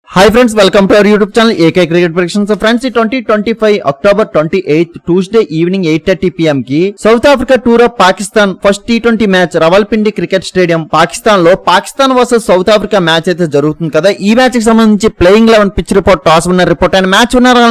Hi friends, welcome to our YouTube channel AK Cricket Predictions. So friends, 2025 October 28th Tuesday evening 8:30 PM की south Africa tour of Pakistan first T20 match Rawalpindi cricket stadium Pakistan లో Pakistan versus south Africa match అయితే జరుగుతుంది కదా. ఈ match కి సంబంధించి playing 11 pitch report, toss winner report and match winner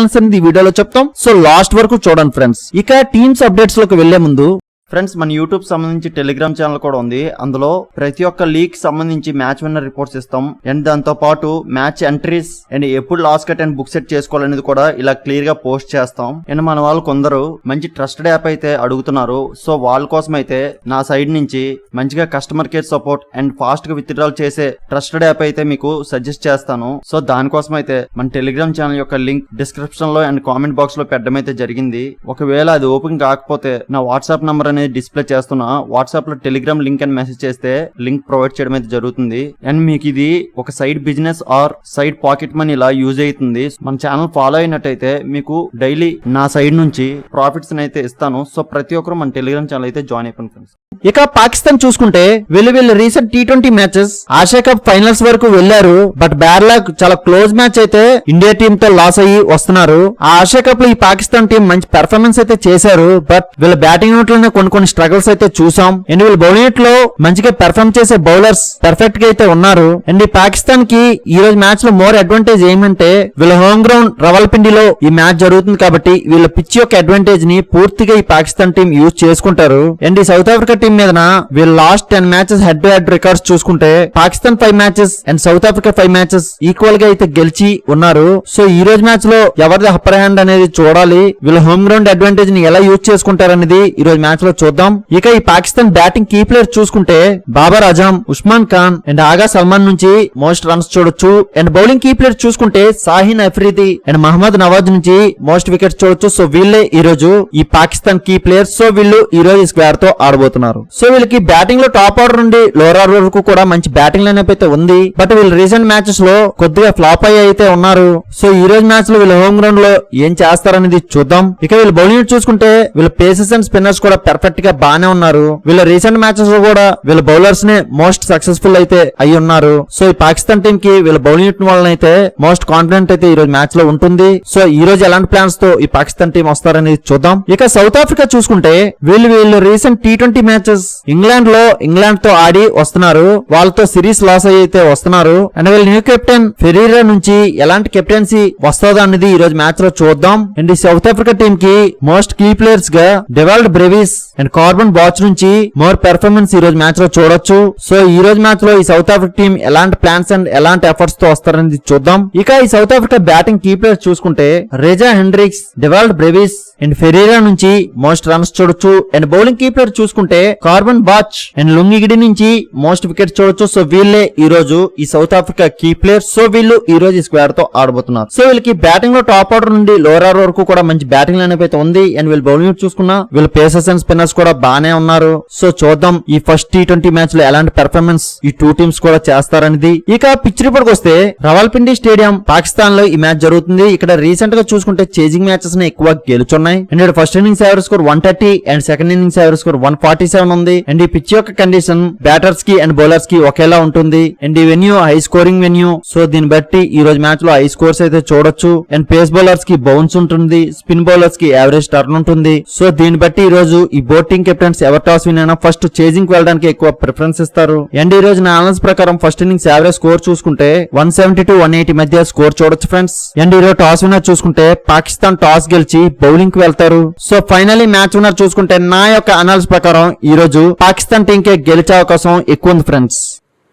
ఈ వీడియోలో చెప్తాం. సో లాస్ట్ వరకు చూడండి ఫ్రెండ్స్. ఇక టీమ్స్ అప్డేట్స్ లోకి వెళ్లే ముందు ఫ్రెండ్స్, మన యూట్యూబ్ సంబంధించి టెలిగ్రామ్ ఛానల్ కూడా ఉంది. అందులో ప్రతి ఒక్క లీగ్ సంబంధించి మ్యాచ్ విన్నర్ రిపోర్ట్స్ ఇస్తాం. అండ్ దాంతో పాటు మ్యాచ్ ఎంట్రీస్ అండ్ ఎప్పుడు loss cut and book set చేసుకోవాలనేది కూడా ఇలా క్లియర్ గా పోస్ట్ చేస్తాం. అండ్ మన వాళ్ళు కొందరు మంచి ట్రస్టెడ్ యాప్ అయితే అడుగుతున్నారు. సో వాళ్ళ కోసం అయితే నా సైడ్ నుంచి మంచిగా customer care support and fast గా విత్డ్రాల్ చేసే ట్రస్టెడ్ యాప్ అయితే మీకు సజెస్ట్ చేస్తాను. సో దానికోసం అయితే మన టెలిగ్రామ్ ఛానల్ యొక్క లింక్ డిస్క్రిప్షన్ లో అండ్ కామెంట్ బాక్స్ లో పెట్టడం అయితే జరిగింది. ఒకవేళ అది ఓపెన్ కాకపోతే నా వాట్సాప్ నంబర్ అనేది డిస్ప్లే చేస్తున్నా. వాట్సాప్ లో టెలిగ్రామ్ లింక్ అని మెసేజ్ చేస్తే లింక్ ప్రొవైడ్ చేయడం అయితే జరుగుతుంది. అండ్ మీకు ఇది ఒక side business are side pocket money ఇలా యూజ్ అవుతుంది. మన ఛానల్ ఫాలో అయినట్టయితే మీకు డైలీ నా సైడ్ నుంచి ప్రాఫిట్స్ అయితే ఇస్తాను. సో ప్రతి ఒక్కరు మన టెలిగ్రామ్ ఛానల్ అయితే జాయిన్ అయిపోయింది ఫ్రెండ్స్. ఇక పాకిస్తాన్ చూసుకుంటే వీళ్ళు recent T20 matches Asia cup finals వరకు వెళ్లారు. బట్ బ్యాడ్ లక్, చాలా క్లోజ్ మ్యాచ్ అయితే ఇండియా టీమ్ తో లాస్ అయ్యి వస్తున్నారు. ఆ ఆసియా కప్ లో ఈ పాకిస్తాన్ టీం మంచి పెర్ఫార్మెన్స్ అయితే చేశారు. బట్ వీళ్ళ బ్యాటింగ్ యూనిట్ లోనే కొన్ని స్ట్రగల్స్ అయితే చూసాం. అండ్ వీళ్ళ బౌలింగ్ యూనిట్ లో మంచిగా పెర్ఫార్మ్ చేసే బౌలర్స్ పర్ఫెక్ట్ గా అయితే ఉన్నారు. అండ్ ఈ పాకిస్తాన్ కి ఈ రోజు మ్యాచ్ లో మోర్ అడ్వాంటేజ్ ఏమంటే వీళ్ళ హోమ్ గ్రౌండ్ రావల్పిండిలో ఈ మ్యాచ్ జరుగుతుంది కాబట్టి వీళ్ళ పిచ్ యొక్క అడ్వాంటేజ్ ని పూర్తిగా ఈ పాకిస్తాన్ టీం యూజ్ చేసుకుంటారు. అండ్ ఈ సౌత్ ఆఫ్రికా టీం మీద వీళ్ళ last 10 matches head to head records చూసుకుంటే Pakistan 5 matches and south Africa 5 matches equal గా అయితే గెలిచి ఉన్నారు. సో ఈ రోజు మ్యాచ్ లో ఎవరిది అప్పర్ హ్యాండ్ అనేది చూడాలి. వీళ్ళ హోమ్ గ్రౌండ్ అడ్వాంటేజ్ ని ఎలా యూజ్ చేసుకుంటారనేది ఈ రోజు మ్యాచ్ లో చూద్దాం. ఇక ఈ పాకిస్తాన్ బ్యాటింగ్ కీ ప్లేయర్ చూసుకుంటే బాబర్ ఆజం, ఉస్మాన్ ఖాన్ అండ్ ఆగా సల్మాన్ నుంచి మోస్ట్ రన్స్ చూడొచ్చు. అండ్ బౌలింగ్ కీ ప్లేయర్ చూసుకుంటే సాహిన్ అఫ్రీది అండ్ మహమ్మద్ నవాజ్ నుంచి మోస్ట్ వికెట్స్ చూడొచ్చు. సో వీళ్ళే ఈ రోజు ఈ పాకిస్తాన్ కీ ప్లేయర్. సో వీళ్ళు ఈ రోజు స్క్వేర్ తో ఆడబోతున్నారు. సో వీళ్ళకి బ్యాటింగ్ లో టాప్ ఆర్డర్ నుండి లోవర్ ఆర్డర్ వరకు కూడా మంచి బ్యాటింగ్ లైనప్ అయితే ఉంది. బట్ వీళ్ళు రీసెంట్ మ్యాచెస్ లో కొద్దిగా ఫ్లాప్ అయ్యి అయితే ఉన్నారు. సో ఈ రోజు మ్యాచ్ లో వీళ్ళ హోమ్ గ్రౌండ్ లో ఏం చేస్తారనేది చూద్దాం. ఇక వీళ్ళ బౌలింగ్ చూసుకుంటే వీళ్ళ పేసెస్ అండ్ స్పిన్నర్స్ కూడా పర్ఫెక్ట్ గా బానే ఉన్నారు. వీళ్ళ రీసెంట్ మ్యాచెస్ లో కూడా వీళ్ళ బౌలర్స్ నే మోస్ట్ సక్సెస్ఫుల్ అయితే అయి ఉన్నారు. సో ఈ పాకిస్తాన్ టీం కి వీళ్ళ బౌలింగ్ వల్ల అయితే మోస్ట్ కాన్ఫిడెంట్ అయితే ఈ రోజు మ్యాచ్ లో ఉంటుంది. సో ఈ రోజు ఎలాంటి ప్లాన్స్ తో ఈ పాకిస్తాన్ టీం వస్తారనేది చూద్దాం. ఇక సౌత్ ఆఫ్రికా చూసుకుంటే వీళ్ళు రీసెంట్ T20 మ్యాచెస్ ఇంగ్లాండ్ తో ఆడి వస్తున్నారు. వాళ్ళతో సిరీస్ లాస్ అయితే వస్తున్నారు. అండ్ వీళ్ళ న్యూ కెప్టెన్ ఫెరీరా నుంచి ఎలాంటి కెప్టెన్సీ వస్తుందో అనేది ఈ రోజు మ్యాచ్ లో చూద్దాం. అండ్ ఈ సౌత్ ఆఫ్రికా టీం కి మోస్ట్ కీ ప్లేయర్స్ గా Dewald Brevis and Corbin Bosch నుంచి మోర్ పెర్ఫార్మెన్స్ ఈ రోజు మ్యాచ్ లో చూడొచ్చు. సో ఈ రోజు మ్యాచ్ లో ఈ సౌత్ ఆఫ్రికా టీం ఎలాంటి ప్లాన్స్ అండ్ ఎలాంటి ఎఫర్ట్స్ తో వస్తారనేది చూద్దాం. ఇక ఈ south Africa batting key players చూసుకుంటే Reza Hendricks, Dewald Brevis and Ferreira నుంచి మోస్ట్ రన్స్ చూడొచ్చు. అండ్ బౌలింగ్ కీ ప్లేయర్ చూసుకుంటే కార్బన్ బాచ్ అండ్ లుంగిగిడి నుంచి మోస్ట్ వికెట్స్ చూడొచ్చు. సో వీళ్ళే ఈ రోజు ఈ south Africa key player. So వీళ్ళు ఈ రోజు ఈ స్క్వేర్ తో ఆడబోతున్నారు. సో వీళ్ళకి బ్యాటింగ్ లో టాప్ ఆర్డర్ నుండి లోవర్ ఆర్డర్ వరకు కూడా మంచి బ్యాటింగ్ లైనప్ అయితే ఉంది. అండ్ వీళ్ళు బౌలింగ్ చూసుకున్నా వీళ్ళ పేసర్స్ అండ్ స్పిన్నర్స్ కూడా బానే ఉన్నారు. సో చూద్దాం ఈ ఫస్ట్ T20 మ్యాచ్ లో ఎలాంటి పెర్ఫార్మెన్స్ ఈ టూ టీమ్స్ కూడా చేస్తారనేది. ఇక పిచ్ రిపోర్ట్ వస్తే రావల్పిండి స్టేడియం పాకిస్తాన్ లో ఈ మ్యాచ్ జరుగుతుంది. ఇక్కడ రీసెంట్ గా చూసుకుంటే చేజింగ్ మ్యాచెస్ ని ఎక్కువ గెలుచున్నాయి. అండ్ ఇక్కడ first innings average score 130 and second innings average score 147 ఉంది. అండ్ ఈ పిచ్ యొక్క కండిషన్ బ్యాటర్స్ కి అండ్ బౌలర్స్ కి ఒకేలా ఉంటుంది. అండ్ ఈ venue high scoring venue. So దీన్ని బట్టి ఈ రోజు మ్యాచ్ లో హై స్కోర్స్ అయితే చూడొచ్చు. అండ్ పేస్ బౌలర్స్ కి బౌన్స్ ఉంటుంది, స్పిన్ బౌలర్స్ కి యావరేజ్ టర్న్ ఉంటుంది. సో దీన్ని బట్టి ఈ రోజు ఈ బోత్ టీమ్ కెప్టెన్స్ ఎవరు టాస్ విన్ అయినా ఫస్ట్ చేజింగ్ వెళ్ళడానికి ఎక్కువ ప్రిఫరెన్స్ ఇస్తారు. అండ్ ఈ రోజు నా అనలైస్ ప్రకారం ఫస్ట్ ఇన్నింగ్స్ యావరేజ్ స్కోర్ చూసుకుంటే 170 to 180 మధ్య స్కోర్ చూడొచ్చు ఫ్రెండ్స్. అండ్ ఈ రోజు టాస్ విన్నర్ చూసుకుంటే పాకిస్తాన్ టాస్ గెలిచి బౌలింగ్ కి వెళ్తారు. సో ఫైనలీ మ్యాచ్ విన్నర్ చూసుకుంటే నా యొక్క అనలైస్ ప్రకారం ఈ రోజు పాకిస్తాన్ టీం కే గెలిచే అవకాశం ఎక్కువ ఉంది ఫ్రెండ్స్.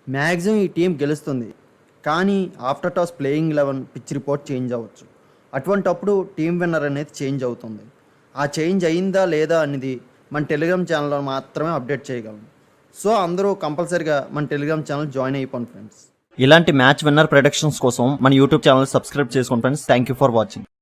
మ్యాక్సిమం ఈ టీం గెలుస్తుంది, కానీ after toss playing 11 pitch report change అవ్వచ్చు. అటువంటప్పుడు టీం విన్నర్ అనేది చేంజ్ అవుతుంది. ఆ చేంజ్ అయిందా లేదా అనేది మన టెలిగ్రామ్ ఛానల్లో మాత్రమే అప్డేట్ చేయగలం. సో అందరూ కంపల్సరీగా మన టెలిగ్రామ్ ఛానల్ జాయిన్ అయిపోండి ఫ్రెండ్స్. ఇలాంటి మ్యాచ్ విన్నర్ ప్రొడిక్షన్స్ కోసం మన యూట్యూబ్ ఛానల్ సబ్స్క్రైబ్ చేసుకోండి friends. Thank you for watching.